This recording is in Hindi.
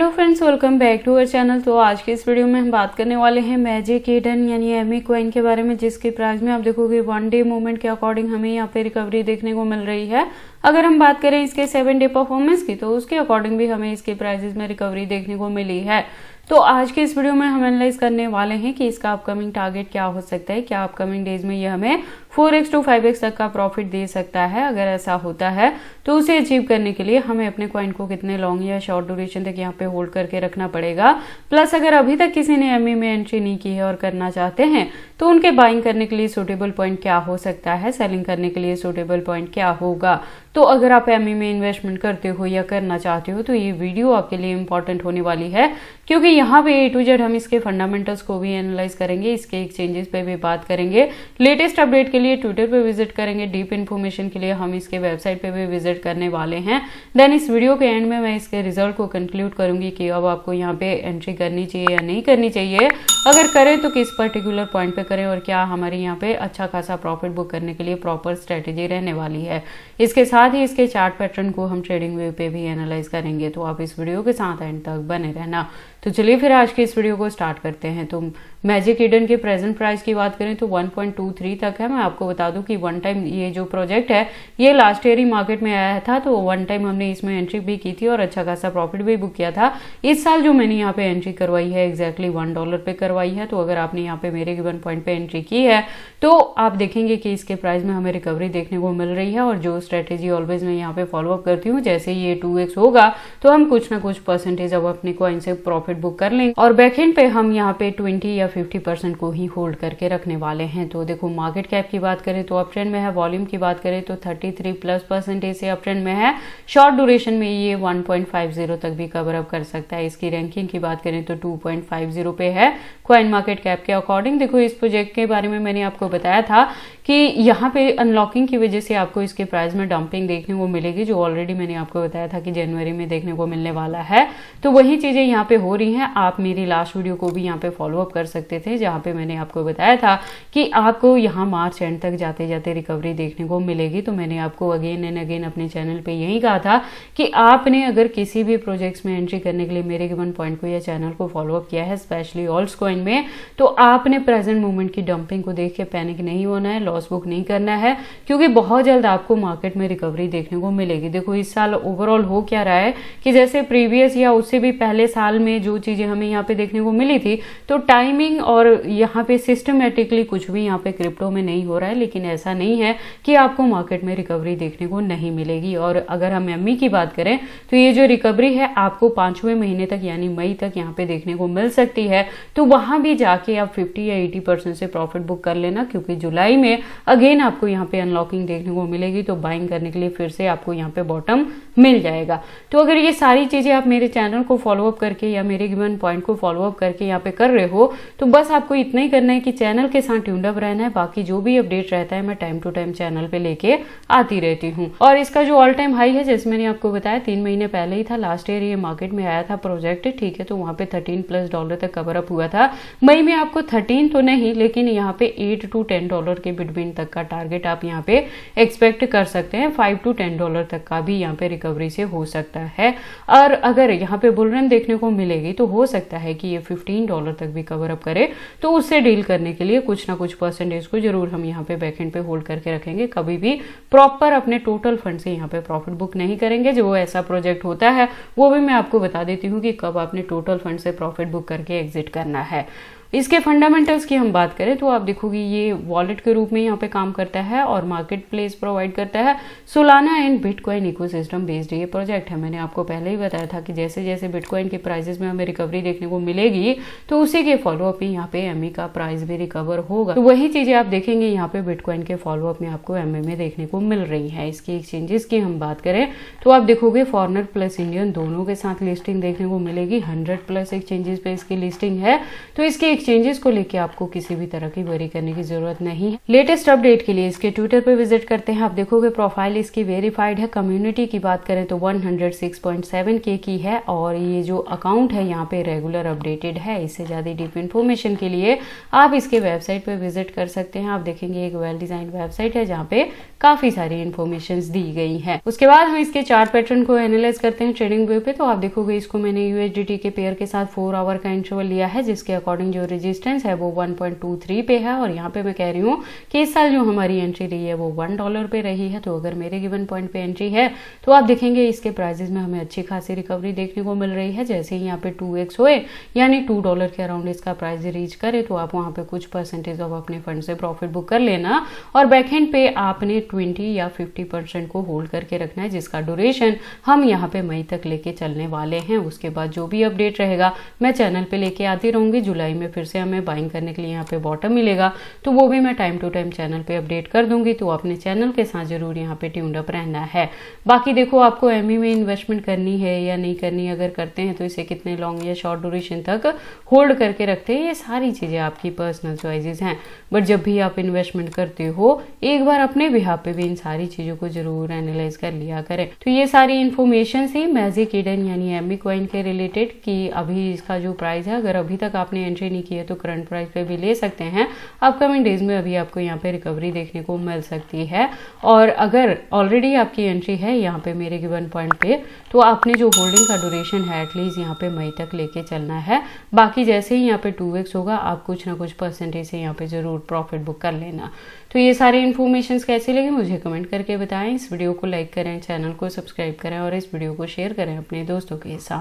Hello friends, welcome back to our channel. तो आज के इस वीडियो में हम बात करने वाले हैं मैजिक ईडन यानी एमी कॉइन के बारे में, जिसके प्राइस में आप देखोगे 1 डे मूवमेंट के अकॉर्डिंग हमें यहाँ पे रिकवरी देखने को मिल रही है। अगर हम बात करें इसके 7 डे परफॉर्मेंस की, तो उसके अकॉर्डिंग भी हमें इसके प्राइसेस में रिकवरी देखने को मिली है। तो आज के इस वीडियो में हम एनालाइज करने वाले हैं कि इसका अपकमिंग टारगेट क्या हो सकता है, क्या अपकमिंग डेज में ये हमें 4x to 5x तक का प्रॉफिट दे सकता है। अगर ऐसा होता है तो उसे अचीव करने के लिए हमें अपने कॉइन को कितने लॉन्ग या शॉर्ट ड्यूरेशन तक यहाँ पे होल्ड करके रखना पड़ेगा। प्लस अगर अभी तक किसी ने एमई में एंट्री नहीं की है और करना चाहते हैं तो उनके बाइंग करने के लिए सूटेबल पॉइंट क्या हो सकता है, सेलिंग करने के लिए सूटेबल पॉइंट क्या होगा। तो अगर आप एमई में इन्वेस्टमेंट करते हो या करना चाहते हो तो ये वीडियो आपके लिए इंपॉर्टेंट होने वाली है, क्योंकि यहाँ पे A to Z हम इसके फंडामेंटल्स को भी एनालाइज करेंगे, इसके एक्सचेंजेस पे भी बात करेंगे, लेटेस्ट अपडेट के लिए ट्विटर पे विजिट करेंगे, डीप इन्फॉर्मेशन के लिए हम इसके वेबसाइट पे भी विजिट करने वाले हैं। देन इस वीडियो के एंड में मैं इसके रिजल्ट को कंक्लूड करूंगी कि अब आपको यहाँ पे एंट्री करनी चाहिए या नहीं करनी चाहिए, अगर करें तो किस पर्टिकुलर पॉइंट पे करें, और क्या हमारे यहाँ पे अच्छा खासा प्रॉफिट बुक करने के लिए प्रॉपर स्ट्रेटेजी रहने वाली है। इसके साथ ही इसके चार्ट पैटर्न को हम ट्रेडिंग व्यू पे भी एनालाइज करेंगे। तो आप इस वीडियो के साथ एंड तक बने रहना। तो चलिए फिर आज की इस वीडियो को स्टार्ट करते हैं। तो मैजिक ईडन के प्रेजेंट प्राइस की बात करें तो 1.23 तक है। मैं आपको बता दूं कि वन टाइम ये जो प्रोजेक्ट है ये लास्ट ईयर ही मार्केट में आया था, तो वन टाइम हमने इसमें एंट्री भी की थी और अच्छा खासा प्रॉफिट भी बुक किया था। इस साल जो मैंने यहाँ पे एंट्री करवाई है एग्जैक्टली $1 पे करवाई है। तो अगर आपने यहाँ पे मेरे गिवन पॉइंट पे एंट्री की है तो आप देखेंगे कि इसके प्राइस में हमें रिकवरी देखने को मिल रही है। और जो स्ट्रेटेजी ऑलवेज मैं यहाँ पे फॉलो अप करती हूँ, जैसे ये 2x होगा तो हम कुछ ना कुछ परसेंटेज अब अपने कॉइन से प्रॉफिट बुक कर लेंगे और बैकएंड पे हम यहाँ पे 20 या 50% को ही होल्ड करके रखने वाले हैं। तो देखो मार्केट कैप की बात करें तो अप ट्रेंड में है, वॉल्यूम की बात करें तो 33+% से अप ट्रेंड में है। शॉर्ट ड्यूरेशन में ये 1.50 तक भी कवर अप कर सकता है। इसकी रैंकिंग की बात करें तो 2.50 पे है कॉइन मार्केट कैप के अकॉर्डिंग। देखो इस प्रोजेक्ट के बारे में मैंने आपको बताया था कि यहाँ पे अनलॉकिंग की वजह से आपको इसके प्राइस में डंपिंग देखने को मिलेगी, जो ऑलरेडी मैंने आपको बताया था कि जनवरी में देखने को मिलने वाला है। तो वही चीजें यहाँ पे हो रही हैं। आप मेरी लास्ट वीडियो को भी यहाँ पे फॉलो अप कर सकते थे, जहाँ पे मैंने आपको बताया था कि आपको यहाँ मार्च एंड तक जाते जाते रिकवरी देखने को मिलेगी। तो मैंने आपको अगेन एंड अगेन अपने चैनल पे यही कहा था कि आपने अगर किसी भी प्रोजेक्ट्स में एंट्री करने के लिए मेरे गिवन पॉइंट को या चैनल को फॉलो अप किया है, स्पेशली ऑल्ट्स कॉइन में, तो आपने प्रेजेंट मूवमेंट की डंपिंग को देख के पैनिक नहीं होना है, लॉस बुक नहीं करना है, क्योंकि बहुत जल्द आपको मार्केट में रिकवरी देखने को मिलेगी। देखो इस साल ओवरऑल हो क्या रहा है कि जैसे प्रीवियस या उससे भी पहले साल में जो चीजें हमें यहाँ पे देखने को मिली थी, तो टाइमिंग और यहाँ पे सिस्टमेटिकली कुछ भी यहाँ पे क्रिप्टो में नहीं हो रहा है। लेकिन ऐसा नहीं है कि आपको मार्केट में रिकवरी देखने को नहीं मिलेगी। और अगर हम एमई की बात करें तो ये जो रिकवरी है आपको 5वें महीने तक यानी मई तक यहाँ पे देखने को मिल सकती है। तो वहां भी जाके आप 50 या 80% से प्रॉफिट बुक कर लेना, क्योंकि जुलाई में अगेन आपको यहाँ पे अनलॉकिंग देखने को मिलेगी। तो बाइंग करने के लिए फिर से आपको यहाँ पे बॉटम मिल जाएगा। तो अगर ये सारी चीजें आप मेरे चैनल को फॉलो अप करके या मेरे गिवन पॉइंट को फॉलो अप करके यहाँ पे कर रहे हो, तो बस आपको इतना ही करना है कि चैनल के साथ ट्यून्ड अप रहना है। बाकी जो भी अपडेट रहता है मैं टाइम टू टाइम चैनल पे लेके आती रहती हूँ। और इसका जो ऑल टाइम हाई है, जैसे मैंने आपको बताया 3 महीने पहले ही था, लास्ट ईयर ये मार्केट में आया था प्रोजेक्ट, ठीक है। तो वहां पे $13+ तक कवर अप हुआ था। मई में आपको 13 तो नहीं, लेकिन यहाँ पे $8 to $10 के बिटवीन तक का टारगेट आप यहाँ पे एक्सपेक्ट कर सकते हैं। $5 to $10 तक का भी यहाँ पे रिकवरी से हो सकता है। और अगर यहाँ पे बुल रन देखने को मिलेगी तो हो सकता है कि ये $15 तक भी कवर अप करे। तो उससे डील करने के लिए कुछ ना कुछ परसेंटेज को जरूर हम यहाँ पे बैकएंड पे होल्ड करके रखेंगे। कभी भी प्रॉपर अपने टोटल फंड से यहाँ पे प्रॉफिट बुक नहीं करेंगे। जो ऐसा प्रोजेक्ट होता है वो भी मैं आपको बता देती हूँ कि कब आपने टोटल फंड से प्रॉफिट बुक करके एग्जिट करना है। इसके फंडामेंटल्स की हम बात करें तो आप देखोगे ये वॉलेट के रूप में यहाँ पे काम करता है और मार्केट प्लेस प्रोवाइड करता है। Solana and bitcoin ecosystem based ये प्रोजेक्ट है। मैंने आपको पहले ही बताया था कि जैसे जैसे बिटकॉइन के प्राइसेस में हमें रिकवरी देखने को मिलेगी तो उसी के फॉलोअप में यहाँ पे एमई का प्राइस भी रिकवर होगा। तो वही चीजें आप देखेंगे यहाँ पे बिटकॉइन के फॉलोअप में आपको एमई में देखने को मिल रही है। इसकी एक्सचेंजेस की हम बात करें तो आप देखोगे फॉरनर प्लस इंडियन दोनों के साथ लिस्टिंग देखने को मिलेगी। 100+ एक्सचेंजेस पे इसकी लिस्टिंग है। तो इसके एक्सचेंजेस को लेके आपको किसी भी तरह की वरी करने की जरूरत नहीं है। लेटेस्ट अपडेट के लिए इसके ट्विटर पे विजिट करते हैं। आप देखोगे प्रोफाइल इसकी वेरीफाइड है। कम्युनिटी की बात करें तो 106.7K की है और ये जो अकाउंट है यहाँ पे रेगुलर अपडेटेड है। इससे ज्यादा डीप इन्फॉर्मेशन के लिए आप इसके वेबसाइट पे विजिट कर सकते हैं। आप देखेंगे एक वेल डिजाइन वेबसाइट है जहाँ पे काफी सारी इन्फॉर्मेशन दी गई है। उसके बाद हम इसके चार्ट पैटर्न को एनालाइज करते हैं ट्रेडिंग व्यू पे। तो आप देखोगे इसको मैंने USDT के पेयर के साथ 4 आवर का इंटरवल लिया है, जिसके अकॉर्डिंग जो रेजिस्टेंस है वो 1.23 पे है और यहाँ पे मैं कह रही हूँ कि इस साल जो हमारी एंट्री रही है वो $1 पे रही है। तो अगर मेरे गिवन पॉइंट पे एंट्री है तो आप देखेंगे इसके प्राइजेस में हमें अच्छी खासी रिकवरी देखने को मिल रही है। जैसे ही यहाँ पे 2x होए यानी $2 के अराउंड इसका प्राइस रीच करे तो आप वहां पे कुछ परसेंटेज ऑफ अपने फंड से प्रॉफिट बुक कर लेना और बैकएंड पे आपने 20 या 50% को होल्ड करके रखना है, जिसका ड्यूरेशन हम यहाँ पे मई तक लेके चलने वाले हैं। उसके बाद जो भी अपडेट रहेगा मैं चैनल पे लेके आती रहूंगी। जुलाई में फिर से हमें बाइंग करने के लिए यहाँ पे बॉटम मिलेगा तो वो भी मैं टाइम टू टाइम चैनल पे अपडेट कर दूंगी। तो अपने चैनल के साथ जरूर यहाँ पे ट्यून्ड अप रहना है। बाकी देखो आपको एमई में इन्वेस्टमेंट करनी है या नहीं करनी, अगर करते हैं तो इसे कितने लॉन्ग या शॉर्ट ड्यूरेशन तक होल्ड करके रखते हैं, ये सारी चीजें आपकी पर्सनल चॉइसेस हैं। बट जब भी आप इन्वेस्टमेंट करते हो एक बार अपने बिहाफ पे भी इन सारी चीजों को जरूर एनालाइज कर लिया करें। तो ये सारी इन्फॉर्मेशन थी मैजिक ईडन यानी एमी कॉइन के रिलेटेड कि अभी इसका जो प्राइस है अगर अभी तक आपने एंट्री नहीं की है तो करंट प्राइस पे भी ले सकते हैं। अपकमिंग डेज में अभी आपको यहाँ पे रिकवरी देखने को मिल सकती है और अगर ऑलरेडी आपकी एंट्री है यहाँ पे मेरे गिवन पॉइंट पे तो आपने जो होल्डिंग का ड्यूरेशन है एटलीस्ट यहाँ पे मई तक लेके चलना है। बाकी जैसे ही यहाँ पे 2x होगा आप कुछ ना कुछ परसेंटेज से यहाँ पे जरूर प्रॉफिट बुक कर लेना। तो ये सारे इन्फॉर्मेशन कैसे लगे मुझे कमेंट करके बताएं। इस वीडियो को लाइक करें, चैनल को सब्सक्राइब करें और इस वीडियो को शेयर करें अपने दोस्तों के साथ।